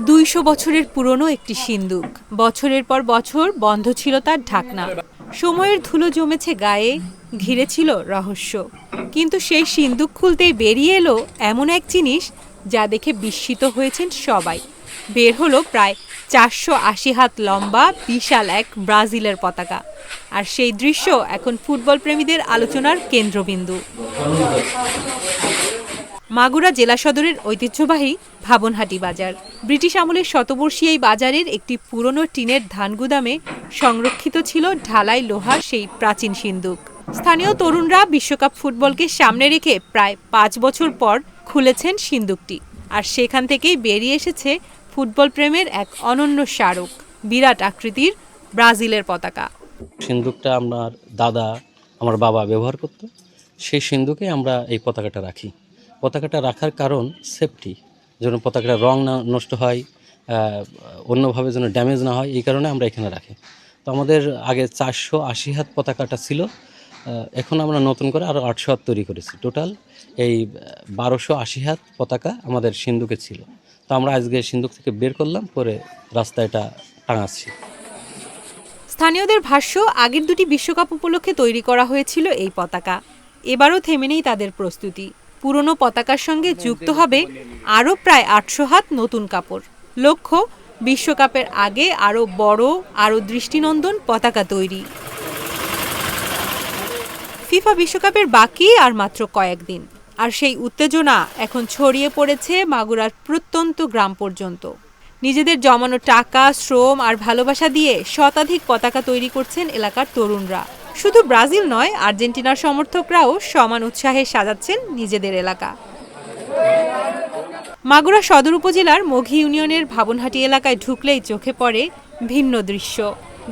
200 বছরের পুরনো একটি সিন্দুক। বছরের পর বছর বন্ধ ছিল তার ঢাকনা। সময়ের ধুলো জমেছে গায়ে, ঘিরে ছিল রহস্য। কিন্তু সেই সিন্দুক খুলতেই বেরিয়ে এলো এমন এক জিনিস যা দেখে বিস্মিত হয়েছেন সবাই। বের হলো প্রায় 480 হাত লম্বা বিশাল এক ব্রাজিলের পতাকা। আর সেই দৃশ্য এখন ফুটবল প্রেমীদের আলোচনার কেন্দ্রবিন্দু। মাগুরা জেলা সদরের ঐতিহ্যবাহী ভাবনহাটি বাজার। ব্রিটিশ আমলের শতবর্ষী এই বাজারের একটি পুরনো টিনের ধানগুদামে সংরক্ষিত ছিল ঢালাই লোহার সেই প্রাচীন সিন্দুক। স্থানীয় তরুণরা বিশ্বকাপ ফুটবলকে সামনে রেখে প্রায় 5 বছর পর খুলেছেন সিন্দুকটি। আর সেখান থেকেই বেরিয়ে এসেছে ফুটবল প্রেমের এক অনন্য স্মারক, বিরাট আকৃতির ব্রাজিলের পতাকা। সিন্দুকটা আমার দাদা, আমার বাবা ব্যবহার করত। সেই সিন্দুকে আমরা এই পতাকাটা রাখি। পতাকাটা রাখার কারণ সেফটি, যেন পতাকাটা রং না নষ্ট হয়, অন্যভাবে যেন ড্যামেজ না হয়, এই কারণে আমরা এখানে রাখি। তো আমাদের আগে 480 হাত পতাকাটা ছিল, এখন আমরা নতুন করে আরও 800 হাত তৈরি করেছি। টোটাল এই 1280 হাত পতাকা আমাদের সিন্দুকে ছিল। তো আমরা আজকে সিন্দুক থেকে বের করলাম, পরে রাস্তায় এটা টাঙাচ্ছি। স্থানীয়দের ভাষ্য, আগের দুটি বিশ্বকাপ উপলক্ষে তৈরি করা হয়েছিল এই পতাকা। এবারও থেমে নেই তাদের প্রস্তুতি। পুরনো পতাকার সঙ্গে যুক্ত হবে আরও প্রায় 800 হাত নতুন কাপড়। লক্ষ্য, বিশ্বকাপের আগে আরও বড়, আরও দৃষ্টিনন্দন পতাকা তৈরি। ফিফা বিশ্বকাপের বাকি আর মাত্র কয়েকদিন, আর সেই উত্তেজনা এখন ছড়িয়ে পড়েছে মাগুরার প্রত্যন্ত গ্রাম পর্যন্ত। নিজেদের জমানো টাকা, শ্রম আর ভালোবাসা দিয়ে শতাধিক পতাকা তৈরি করছেন এলাকার তরুণরা। শুধু ব্রাজিল নয়, আর্জেন্টিনার সমর্থকরাও সমান উৎসাহে সাজাচ্ছেন নিজেদের এলাকা। মাগুরা সদর উপজেলার মঘি ইউনিয়নের ভাবনহাটি এলাকায় ঢুকলেই চোখে পড়ে ভিন্ন দৃশ্য।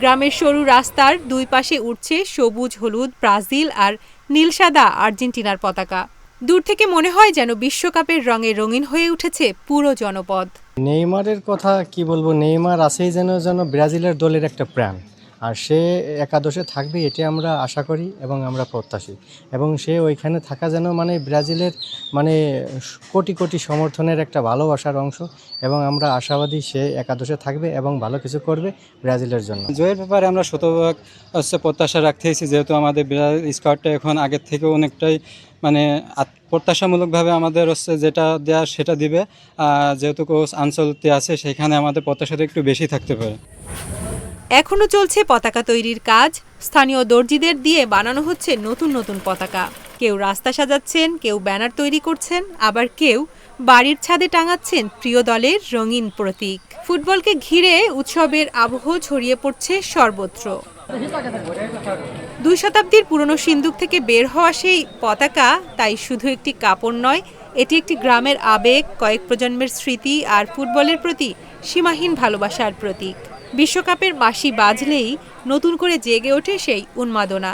গ্রামের সরু রাস্তার দুই পাশে উঠছে সবুজ হলুদ ব্রাজিল আর নীল সাদা আর্জেন্টিনার পতাকা। দূর থেকে মনে হয় যেন বিশ্বকাপের রঙে রঙিন হয়ে উঠেছে পুরো জনপদ। নেইমারের কথা কি বলবো, নেইমার আছেই যেন ব্রাজিলের দলের একটা প্রাণ, আর সে একাদশে থাকবে এটি আমরা আশা করি এবং আমরা প্রত্যাশী। এবং সে ওইখানে থাকা যেন ব্রাজিলের কোটি কোটি সমর্থনের একটা ভালোবাসার অংশ, এবং আমরা আশাবাদী সে একাদশে থাকবে এবং ভালো কিছু করবে ব্রাজিলের জন্য। জয়ের ব্যাপারে আমরা শতভাগ প্রত্যাশা রাখতেছি, যেহেতু আমাদের স্কোয়াডটা এখন আগের থেকে অনেকটাই প্রত্যাশামূলকভাবে আমাদের যেটা দেওয়া সেটা দিবে। যেহেতু কোচ আনচলতি আছে, সেখানে আমাদের প্রত্যাশাটা একটু বেশি থাকতে পারে। এখনও চলছে পতাকা তৈরির কাজ। স্থানীয় দর্জিদের দিয়ে বানানো হচ্ছে নতুন নতুন পতাকা। কেউ রাস্তা সাজাচ্ছেন, কেউ ব্যানার তৈরি করছেন, আবার কেউ বাড়ির ছাদে টাঙাচ্ছেন প্রিয় দলের রঙিন প্রতীক। ফুটবলকে ঘিরে উৎসবের আবহ ছড়িয়ে পড়ছে সর্বত্র। 2 শতাব্দীর পুরনো সিন্দুক থেকে বের হওয়া সেই পতাকা তাই শুধু একটি কাপড় নয়, এটি একটি গ্রামের আবেগ, কয়েক প্রজন্মের স্মৃতি আর ফুটবলের প্রতি সীমাহীন ভালোবাসার প্রতীক। বিশ্বকাপের বাঁশি বাজলেই নতুন করে জেগে ওঠে সেই উন্মাদনা।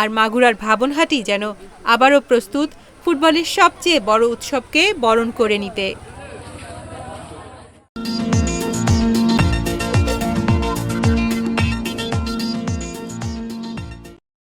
আর মাগুরার ভাবনহাটি যেন আবারও প্রস্তুত ফুটবলের সবচেয়ে বড় উৎসবকে বরণ করে নিতে।